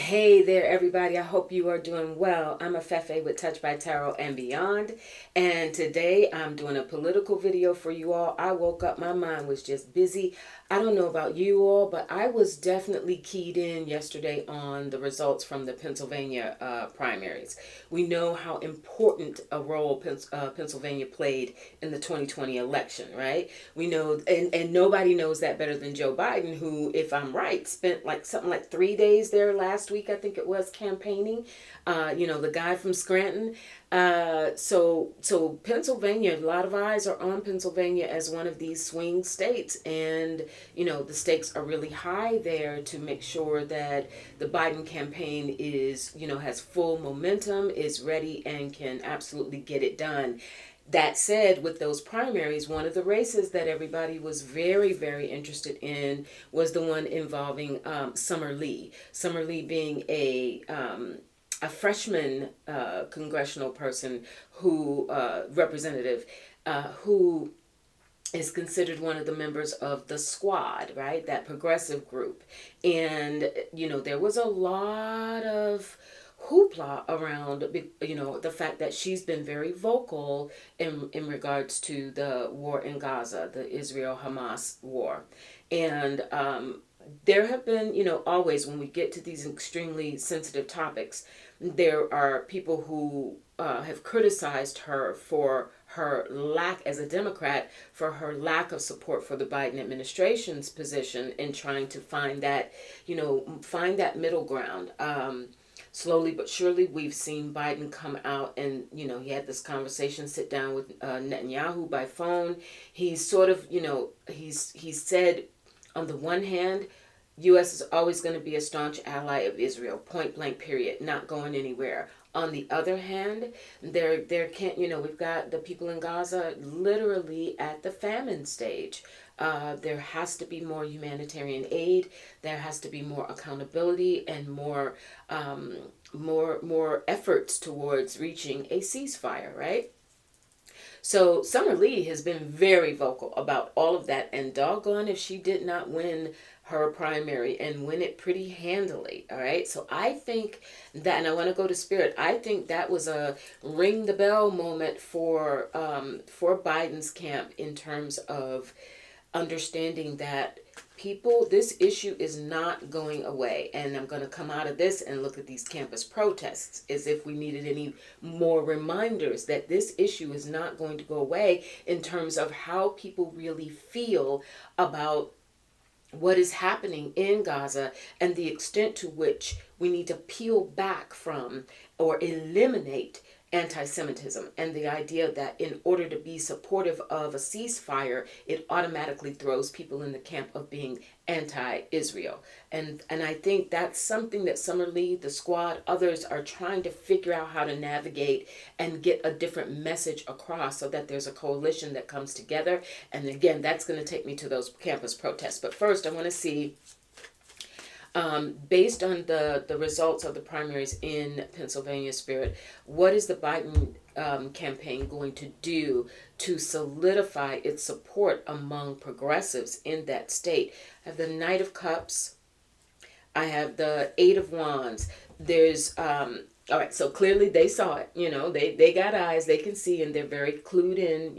Hey there, everybody. I hope you are doing well. I'm Afefe with Touch by Tarot and Beyond. And today I'm doing a political video for you all. I woke up, my mind was just busy. I don't know about you all, but I was definitely keyed in yesterday on the results from the Pennsylvania primaries. We know how important a role Pennsylvania played in the 2020 election, right? We know, and nobody knows that better than Joe Biden, who, if I'm right, spent like something like 3 days there last week, I think it was, campaigning. The guy from Scranton. So Pennsylvania, a lot of eyes are on Pennsylvania as one of these swing states, and the stakes are really high there to make sure that the Biden campaign is has full momentum, is ready, and can absolutely get it done. That said, with those primaries, one of the races that everybody was very, very interested in was the one involving Summer Lee. Summer Lee being a freshman congressional person who representative who is considered one of the members of the squad, right? That progressive group. And, there was a lot of hoopla around, the fact that she's been very vocal in regards to the war in Gaza, the Israel-Hamas war. And there have been, always when we get to these extremely sensitive topics, there are people who have criticized her for her lack, as a Democrat, for her lack of support for the Biden administration's position in trying to find that, find that middle ground. Slowly but surely, we've seen Biden come out and, he had this conversation, sit down with Netanyahu by phone. He's sort of, he's said, on the one hand, U.S. is always going to be a staunch ally of Israel, point blank, period, not going anywhere. On the other hand, there can't, we've got the people in Gaza literally at the famine stage. There has to be more humanitarian aid. There has to be more accountability and more efforts towards reaching a ceasefire, right? So Summer Lee has been very vocal about all of that, and doggone if she did not win her primary and win it pretty handily. All right. So I think that, and I want to go to Spirit, I think that was a ring the bell moment for Biden's camp in terms of understanding that this issue is not going away. And I'm going to come out of this and look at these campus protests as if we needed any more reminders that this issue is not going to go away in terms of how people really feel about what is happening in Gaza and the extent to which we need to peel back from or eliminate anti-Semitism, and the idea that in order to be supportive of a ceasefire, it automatically throws people in the camp of being anti-Israel. And I think that's something that Summer Lee, the squad, others are trying to figure out how to navigate and get a different message across so that there's a coalition that comes together. And again, that's going to take me to those campus protests. But first, I want to see, based on the results of the primaries in Pennsylvania, Spirit, what is the Biden campaign going to do to solidify its support among progressives in that state? I have the Knight of Cups. I have the Eight of Wands. There's, all right, so clearly they saw it, they got eyes, they can see, and they're very clued in,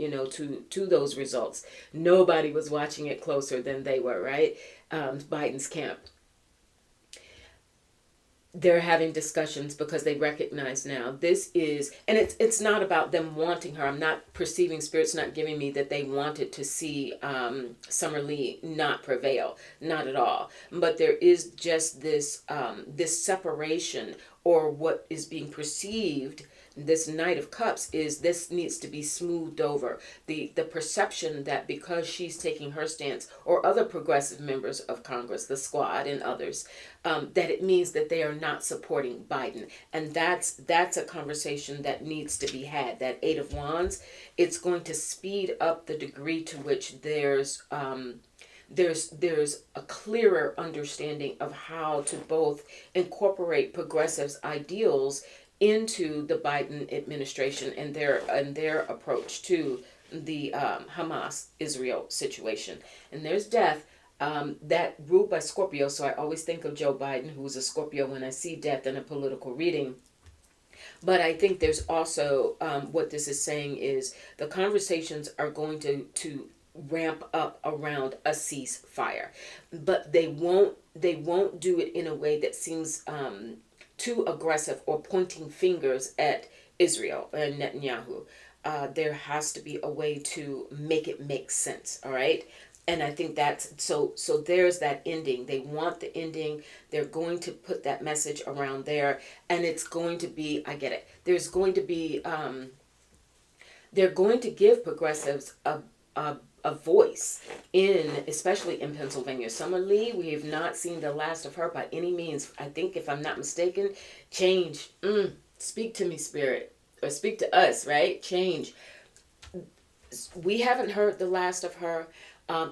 to those results. Nobody was watching it closer than they were, right? Biden's camp. They're having discussions because they recognize now this is, and it's not about them wanting her. I'm not perceiving, Spirit's not giving me that they wanted to see Summer Lee not prevail, not at all. But there is just this this separation, or what is being perceived. This Knight of Cups is, this needs to be smoothed over. The perception that because she's taking her stance, or other progressive members of Congress, the squad and others, that it means that they are not supporting Biden. And that's a conversation that needs to be had. That Eight of Wands, it's going to speed up the degree to which there's a clearer understanding of how to both incorporate progressives' ideals into the Biden administration and their approach to the Hamas Israel situation. And there's death. that ruled by Scorpio. So I always think of Joe Biden, who's a Scorpio, when I see death in a political reading. But I think there's also what this is saying is the conversations are going to ramp up around a ceasefire, but they won't do it in a way that seems too aggressive or pointing fingers at Israel and Netanyahu. There has to be a way to make it make sense. All right. And I think that's so there's that ending. They want the ending. They're going to put that message around there, and it's going to be, I get it. There's going to be they're going to give progressives a voice in, especially in Pennsylvania. Summer Lee, we have not seen the last of her by any means. I think, if I'm not mistaken, change. Speak to me, Spirit, or speak to us, right? Change. We haven't heard the last of her.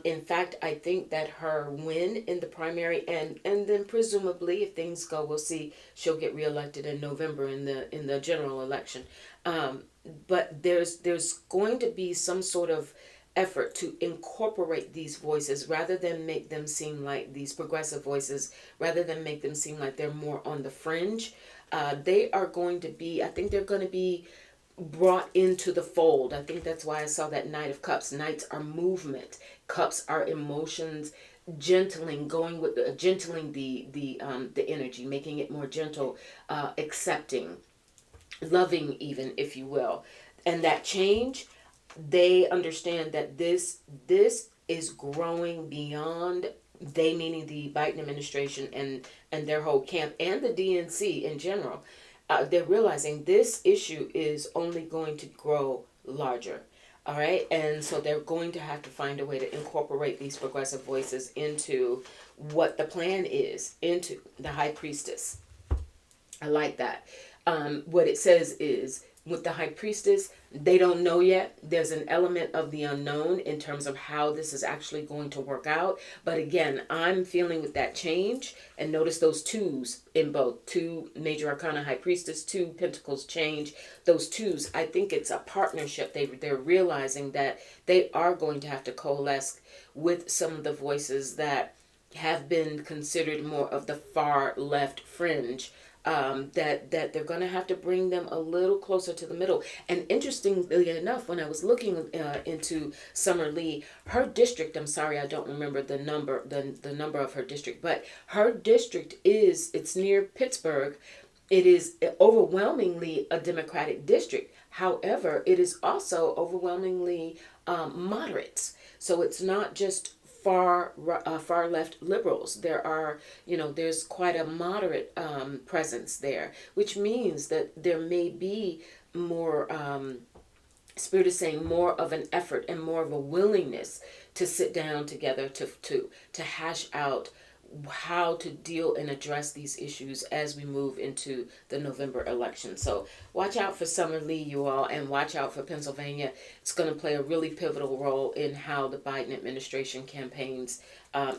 In fact, I think that her win in the primary, and then presumably, if things go, we'll see, she'll get reelected in November in the general election. But there's going to be some sort of effort to incorporate these voices, rather than make them seem like these progressive voices, rather than make them seem like they're more on the fringe. They are going to be, I think they're going to be brought into the fold. I think that's why I saw that Knight of Cups. Knights are movement. Cups are emotions, gentling, going with the gentling the energy, making it more gentle, accepting, loving, even, if you will. And that change, they understand that this is growing beyond, they meaning the Biden administration and their whole camp, and the DNC in general. They're realizing this issue is only going to grow larger. All right. And so they're going to have to find a way to incorporate these progressive voices into what the plan is, into the high priestess. I like that. What it says is, with the high priestess, they don't know yet. There's an element of the unknown in terms of how this is actually going to work out. But again, I'm feeling with that change, and notice those twos in both. Two major arcana, high priestess, two pentacles, change. Those twos, I think it's a partnership. They're realizing that they are going to have to coalesce with some of the voices that have been considered more of the far left fringe. That they're going to have to bring them a little closer to the middle. And interestingly enough, when I was looking into Summer Lee, her district, I'm sorry, I don't remember the number of her district, but her district it's near Pittsburgh. It is overwhelmingly a Democratic district. However, it is also overwhelmingly moderates. So it's not just far left liberals. There's quite a moderate presence there, which means that there may be more, Spirit is saying, more of an effort and more of a willingness to sit down together to hash out how to deal and address these issues as we move into the November election. So watch out for Summer Lee, you all, and watch out for Pennsylvania. It's going to play a really pivotal role in how the Biden administration campaigns.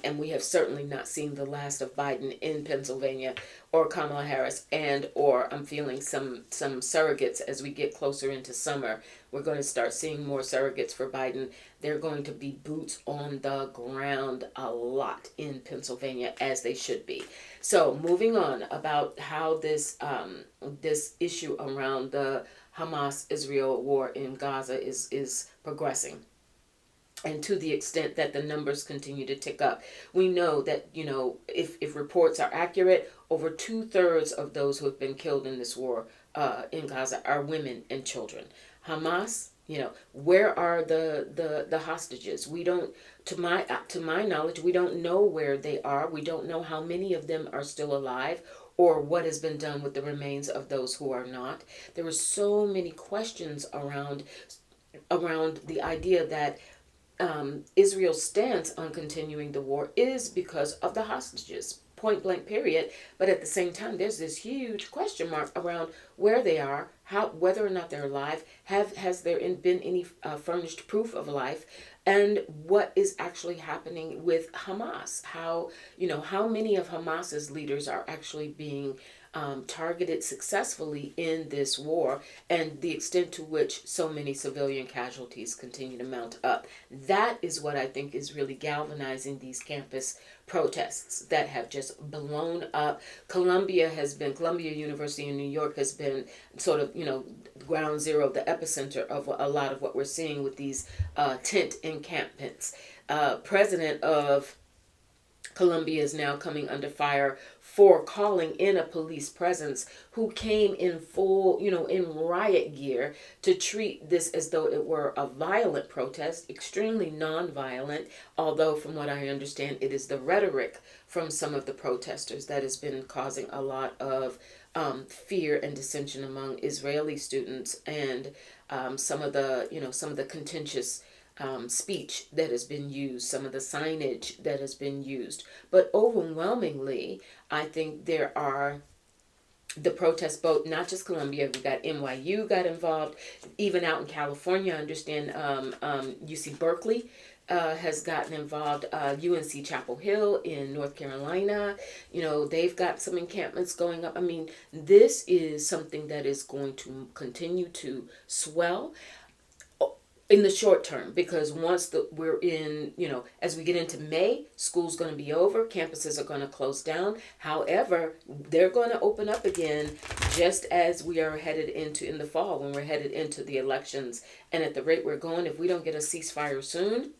And we have certainly not seen the last of Biden in Pennsylvania or Kamala Harris, or I'm feeling some surrogates as we get closer into summer. We're going to start seeing more surrogates for Biden. They're going to be boots on the ground a lot in Pennsylvania, as they should be. So moving on about how this issue around the Hamas-Israel war in Gaza is progressing. And to the extent that the numbers continue to tick up, we know that, if reports are accurate, over 2/3 of those who have been killed in this war in Gaza are women and children. Hamas, where are the hostages? We don't, to my knowledge, we don't know where they are. We don't know how many of them are still alive, or what has been done with the remains of those who are not. There are so many questions around the idea that Israel's stance on continuing the war is because of the hostages, point blank, period. But at the same time, there's this huge question mark around where they are, whether or not they're alive, has there been any furnished proof of life, and what is actually happening with Hamas. How many of Hamas's leaders are actually being targeted successfully in this war, and the extent to which so many civilian casualties continue to mount up. That is what I think is really galvanizing these campus protests that have just blown up. Columbia University in New York has been sort of, ground zero, the epicenter of a lot of what we're seeing with these tent encampments. President of Columbia is now coming under fire for calling in a police presence who came in full, in riot gear to treat this as though it were a violent protest, extremely non-violent, although from what I understand, it is the rhetoric from some of the protesters that has been causing a lot of fear and dissension among Israeli students, and some of the contentious speech that has been used, some of the signage that has been used. But overwhelmingly, I think there are the protests, both, not just Columbia, we got NYU got involved, even out in California. I understand UC Berkeley has gotten involved, UNC Chapel Hill in North Carolina, they've got some encampments going up. I mean, this is something that is going to continue to swell in the short term, because once we're in, as we get into May, school's going to be over, campuses are going to close down. However, they're going to open up again, just as we are headed into in the fall, when we're headed into the elections. And at the rate we're going, if we don't get a ceasefire soon,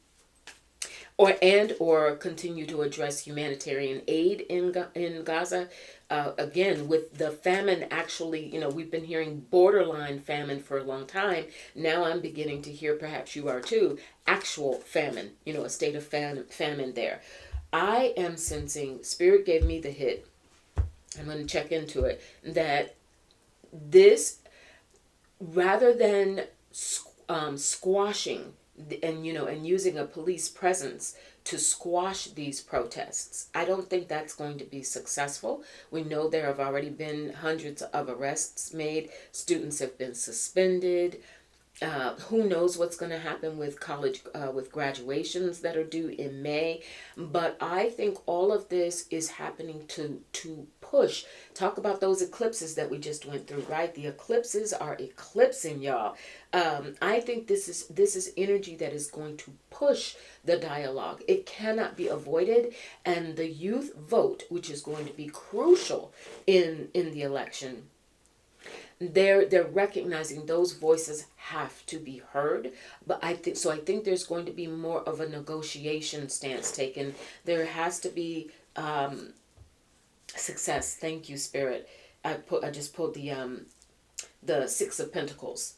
or continue to address humanitarian aid in Gaza. Again, with the famine, actually, we've been hearing borderline famine for a long time. Now I'm beginning to hear, perhaps you are too, actual famine, a state of famine there. I am sensing, Spirit gave me the hit, I'm going to check into it, that this, rather than squashing and using a police presence to squash these protests, I don't think that's going to be successful. We know there have already been hundreds of arrests made. Students have been suspended. Who knows what's going to happen with college, with graduations that are due in May. But I think all of this is happening to push. Talk about those eclipses that we just went through, right? The eclipses are eclipsing, y'all. I think this is energy that is going to push the dialogue. It cannot be avoided. And the youth vote, which is going to be crucial in the election, they're recognizing those voices have to be heard. But I think there's going to be more of a negotiation stance taken. There has to be success. Thank you, Spirit. I just pulled the Six of Pentacles,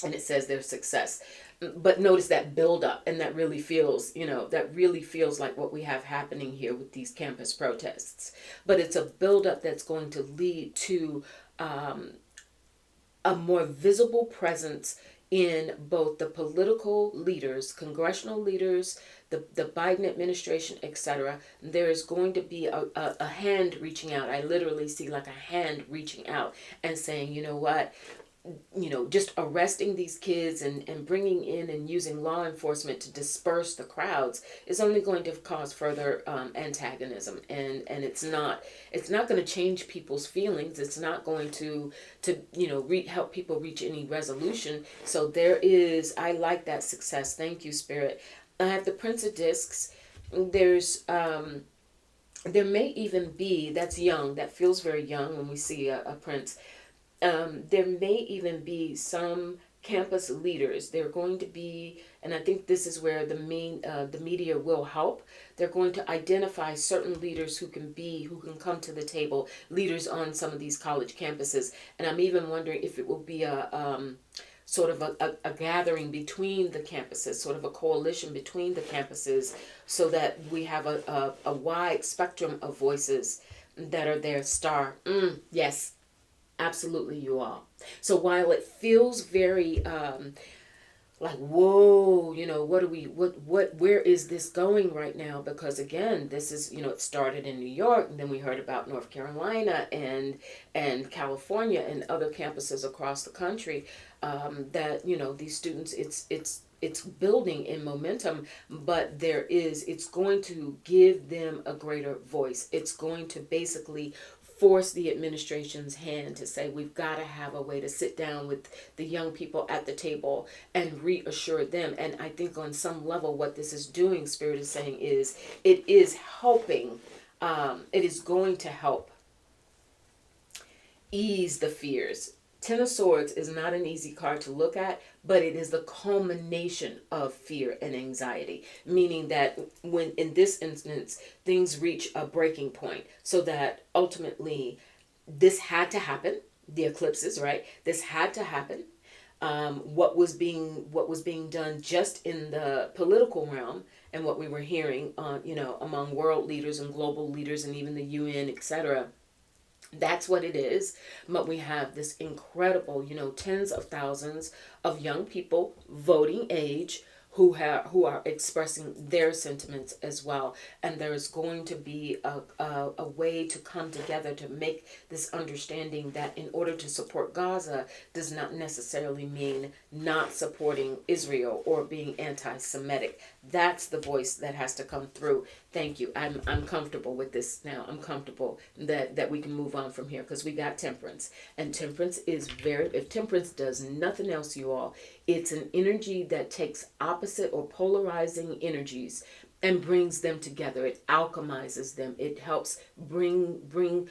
and it says there's success. But notice that build up, and that really feels, like what we have happening here with these campus protests. But it's a build up that's going to lead to a more visible presence in both the political leaders, congressional leaders, the Biden administration, etc. There is going to be a hand reaching out. I literally see like a hand reaching out and saying, you know what, just arresting these kids and bringing in and using law enforcement to disperse the crowds is only going to cause further antagonism, and it's not going to change people's feelings. It's not going to help people reach any resolution. So I like that success. Thank you, Spirit. I have the Prince of Discs. There's there may even be, that's young, that feels very young when we see a prince. There may even be some campus leaders. They're going to be, and I think this is where the media will help. They're going to identify certain leaders who can come to the table, leaders on some of these college campuses. And I'm even wondering if it will be a sort of a gathering between the campuses, sort of a coalition between the campuses, so that we have a wide spectrum of voices that are there. Yes. Absolutely, you all. So while it feels very like, whoa, where is this going right now? Because again, this is, it started in New York, and then we heard about North Carolina and California and other campuses across the country, that, these students, it's building in momentum, but it's going to give them a greater voice. It's going to basically force the administration's hand to say we've got to have a way to sit down with the young people at the table and reassure them. And I think on some level what this is doing, Spirit is saying, is it is helping, it is going to help ease the fears. Ten of Swords is not an easy card to look at, but it is the culmination of fear and anxiety, meaning that when in this instance things reach a breaking point, so that ultimately this had to happen. The eclipses, right? This had to happen. What was being done just in the political realm, and what we were hearing, among world leaders and global leaders and even the UN, etc. That's what it is. But we have this incredible, tens of thousands of young people voting age who are expressing their sentiments as well. And there's going to be a way to come together to make this understanding that in order to support Gaza does not necessarily mean not supporting Israel or being anti-Semitic. That's the voice that has to come through. Thank you. I'm comfortable with this now. I'm comfortable that we can move on from here, because we got temperance. And temperance is if temperance does nothing else, you all, it's an energy that takes opposite or polarizing energies and brings them together. It alchemizes them. It helps bring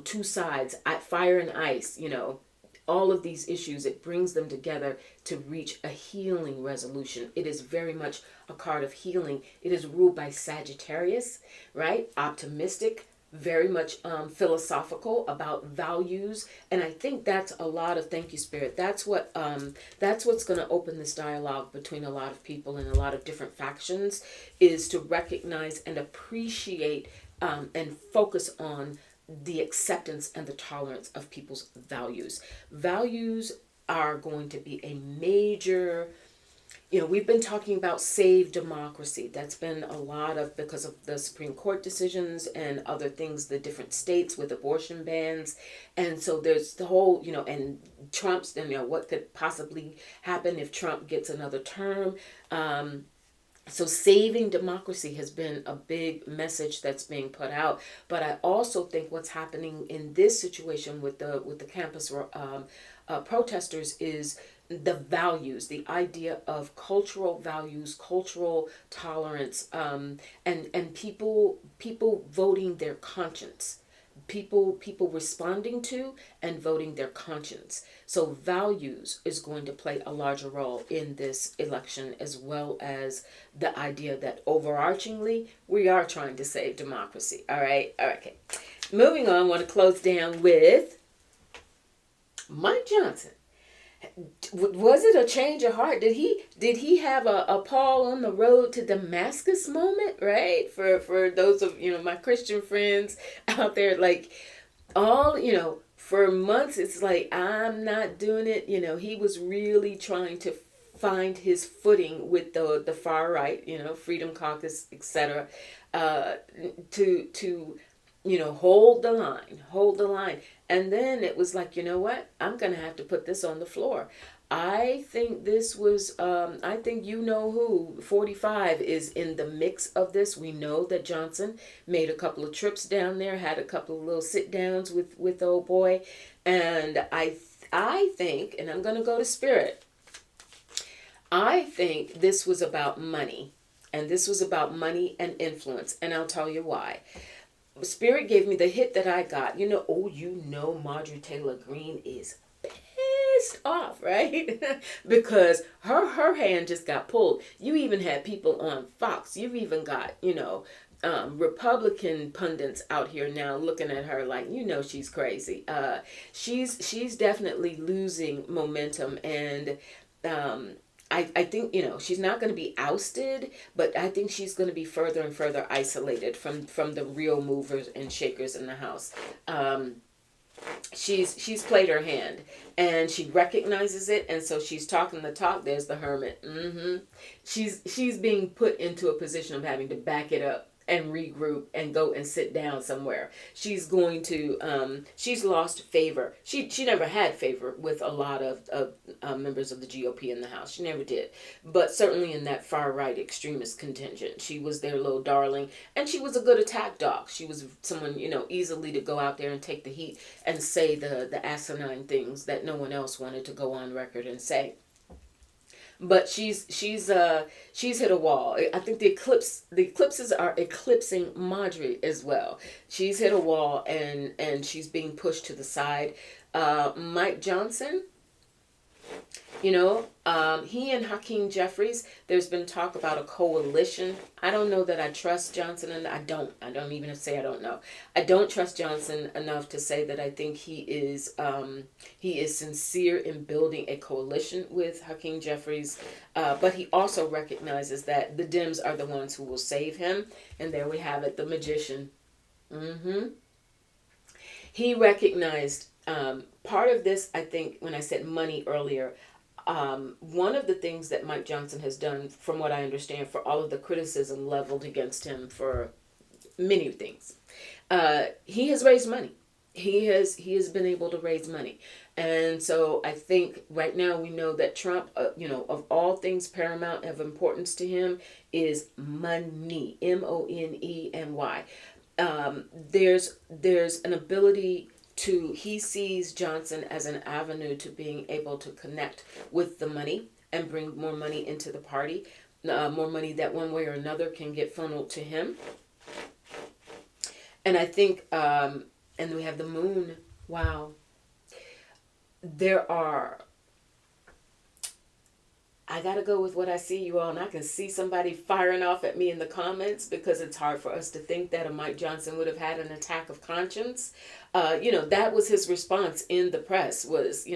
two sides, fire and ice, all of these issues. It brings them together to reach a healing resolution. It is very much a card of healing. It is ruled by Sagittarius, right? Optimistic, very much philosophical about values. And I think that's a lot of, thank you, Spirit. That's what's going to open this dialogue between a lot of people and a lot of different factions, is to recognize and appreciate and focus on the acceptance and the tolerance of people's values. Values are going to be a major, we've been talking about save democracy. That's been a lot of, because of the Supreme Court decisions and other things, the different states with abortion bans. And so there's the whole, and Trump's, what could possibly happen if Trump gets another term. So saving democracy has been a big message that's being put out. But I also think what's happening in this situation with the campus protesters is the values, the idea of cultural values, cultural tolerance, and people voting their conscience. People responding to and voting their conscience. So values is going to play a larger role in this election, as well as the idea that overarchingly we are trying to save democracy. All right. Okay. Moving on, I want to close down with Mike Johnson. Was it a change of heart? Did he have a Paul on the road to Damascus moment, right? For those of my Christian friends out there, like, for months it's like, I'm not doing it. He was really trying to find his footing with the far right, Freedom Caucus, etc. To hold the line. And then it was like, what? I'm going to have to put this on the floor. I think this was, I think who, 45 is in the mix of this. We know that Johnson made a couple of trips down there, had a couple of little sit downs with old boy. And I think, and I'm going to go to Spirit, I think this was about money. And this was about money and influence. And I'll tell you why. Spirit gave me the hit that I got. Marjorie Taylor Greene is pissed off, right? Because her hand just got pulled. You even had people on Fox. You've even got, Republican pundits out here now looking at her like, she's crazy. She's definitely losing momentum, and I think, she's not going to be ousted, but I think she's going to be further and further isolated from the real movers and shakers in the house. She's played her hand, and she recognizes it, and so she's talking the talk. There's the hermit. She's being put into a position of having to back it up and regroup and go and sit down somewhere. She's going to, she's lost favor. She never had favor with a lot of members of the GOP in the House. She never did. But certainly in that far right extremist contingent, she was their little darling. And she was a good attack dog. She was someone, easily to go out there and take the heat and say the asinine things that no one else wanted to go on record and say. But she's hit a wall. I think the eclipses are eclipsing Marjorie as well. She's hit a wall, and she's being pushed to the side. Mike Johnson, he and Hakeem Jeffries, there's been talk about a coalition. I don't know that I trust Johnson, and I don't even say I don't know. I don't trust Johnson enough to say that I think he is sincere in building a coalition with Hakeem Jeffries, but he also recognizes that the Dems are the ones who will save him, and there we have it, the magician. He recognized part of this, I think, when I said money earlier, one of the things that Mike Johnson has done, from what I understand, for all of the criticism leveled against him for many things, he has raised money. He has been able to raise money. And so I think right now we know that Trump, of all things paramount of importance to him is money, MONEY. There's an ability he sees Johnson as an avenue to being able to connect with the money and bring more money into the party, more money that one way or another can get funneled to him. And I think, and we have the moon. Wow. I got to go with what I see, you all, and I can see somebody firing off at me in the comments because it's hard for us to think that a Mike Johnson would have had an attack of conscience. That was his response in the press was,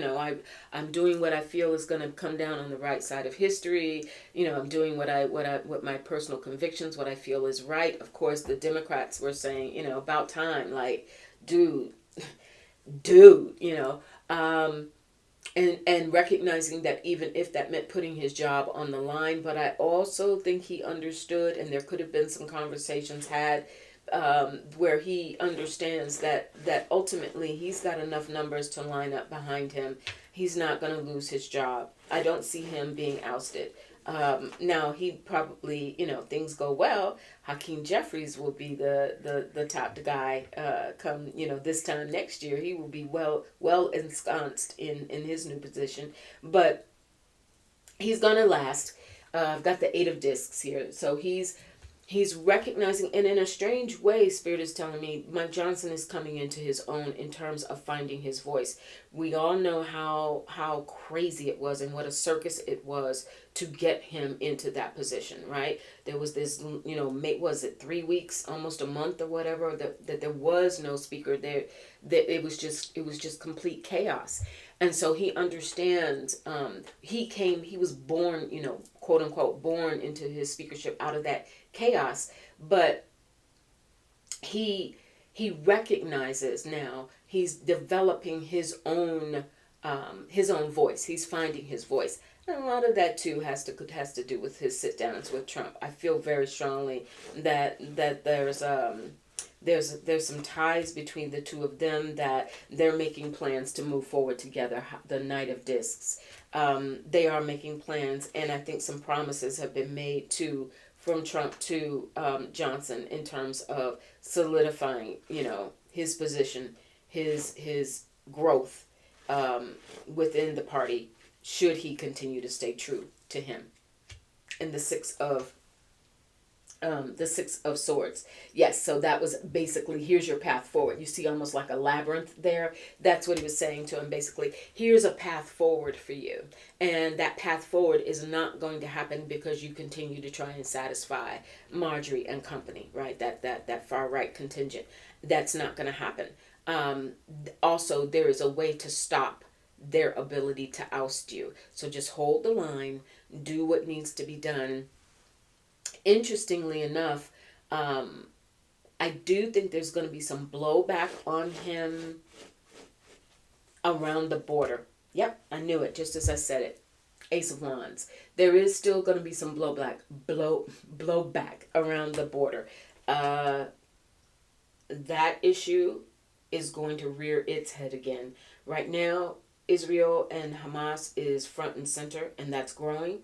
I'm doing what I feel is going to come down on the right side of history. I'm doing what my personal convictions, what I feel is right. Of course, the Democrats were saying, about time, like, dude, and recognizing that even if that meant putting his job on the line, but I also think he understood, and there could have been some conversations had where he understands that ultimately he's got enough numbers to line up behind him. He's not going to lose his job. I don't see him being ousted. Now he probably, things go well, Hakeem Jeffries will be the top guy come, this time next year. He will be well ensconced in his new position, but he's gonna last. I've got the 8 of discs here, so he's recognizing, and in a strange way, Spirit is telling me, Mike Johnson is coming into his own in terms of finding his voice. We all know how crazy it was and what a circus it was to get him into that position, right? There was this, was it 3 weeks, almost a month or whatever, that there was no speaker there. That it was just complete chaos. And so he understands, he was born, quote unquote, born into his speakership out of that chaos, but he recognizes now he's developing his own voice. He's finding his voice. And a lot of that too has to do with his sit downs with Trump. I feel very strongly that there's some ties between the two of them, that they're making plans to move forward together. The Knight of Discs, they are making plans, and I think some promises have been made from Trump to Johnson in terms of solidifying, his position, his growth within the party, should he continue to stay true to him. And the Six of Swords. Yes, so that was basically, here's your path forward. You see almost like a labyrinth there. That's what he was saying to him, basically. Here's a path forward for you. And that path forward is not going to happen because you continue to try and satisfy Marjorie and company, right? That far right contingent. That's not going to happen. Also, there is a way to stop their ability to oust you. So just hold the line, do what needs to be done. Interestingly enough, I do think there's going to be some blowback on him around the border. Yep, I knew it, just as I said it. Ace of Wands. There is still going to be some blowback around the border. uh, that issue is going to rear its head again. Right now, Israel and Hamas is front and center, and that's growing.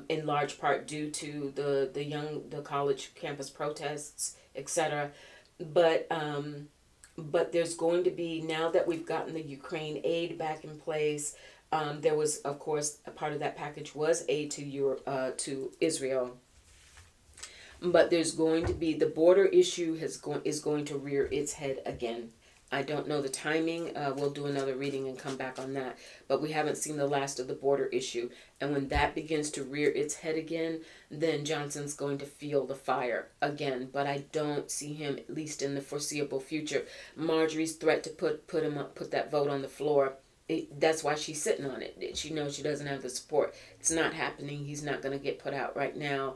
In large part due to the college campus protests, etc. But but there's going to be, now that we've gotten the Ukraine aid back in place, there was, of course, a part of that package was aid to to Israel. But there's going to be, the border issue is going to rear its head again. I don't know the timing. We'll do another reading and come back on that. But we haven't seen the last of the border issue. And when that begins to rear its head again, then Johnson's going to feel the fire again. But I don't see him, at least in the foreseeable future. Marjorie's threat to put that vote on the floor, that's why she's sitting on it. She knows she doesn't have the support. It's not happening. He's not going to get put out right now.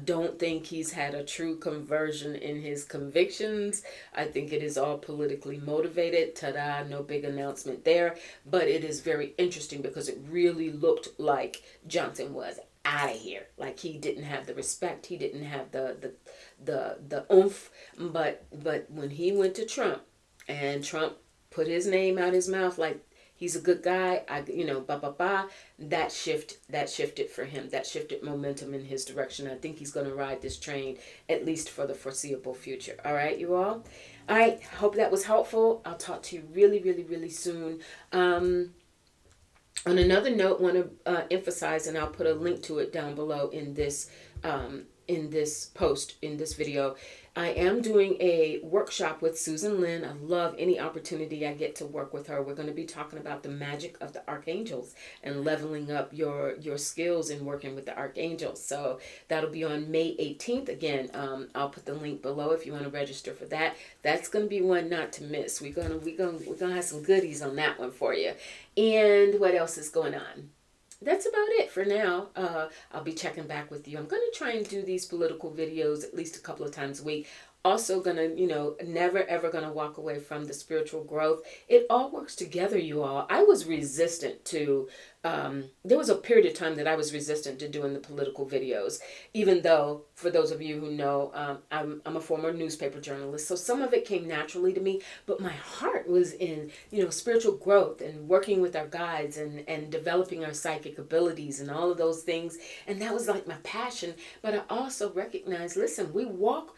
Don't think he's had a true conversion in his convictions. I think it is all politically motivated. Ta-da, no big announcement there. But it is very interesting because it really looked like Johnson was out of here. Like he didn't have the respect. He didn't have the oomph. But when he went to Trump and Trump put his name out his mouth like, he's a good guy, that shifted for him. That shifted momentum in his direction. I think he's going to ride this train, at least for the foreseeable future. All right, you all? All right, hope that was helpful. I'll talk to you really, really, really soon. On another note, want to emphasize, and I'll put a link to it down below in this post, in this video. I am doing a workshop with Susan Lynn. I love any opportunity I get to work with her. We're going to be talking about the magic of the archangels and leveling up your skills in working with the archangels. So that'll be on May 18th. Again, I'll put the link below if you want to register for that. That's going to be one not to miss. We're gonna have some goodies on that one for you. And what else is going on? That's about it for now. I'll be checking back with you. I'm going to try and do these political videos at least a couple of times a week. Also going to, never ever going to walk away from the spiritual growth. It all works together, you all. I was resistant to, there was a period of time that I was resistant to doing the political videos, even though, for those of you who know, I'm a former newspaper journalist, so some of it came naturally to me, but my heart was in, spiritual growth and working with our guides and developing our psychic abilities and all of those things, and that was like my passion. But I also recognized, listen, we walk,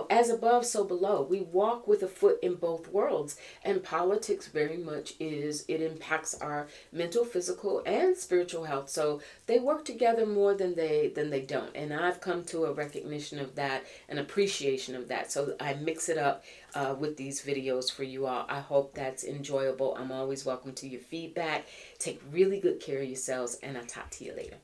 as above, so below. We walk with a foot in both worlds. And politics very much it impacts our mental, physical, and spiritual health. So they work together more than they don't. And I've come to a recognition of that, an appreciation of that. So I mix it up with these videos for you all. I hope that's enjoyable. I'm always welcome to your feedback. Take really good care of yourselves, and I'll talk to you later.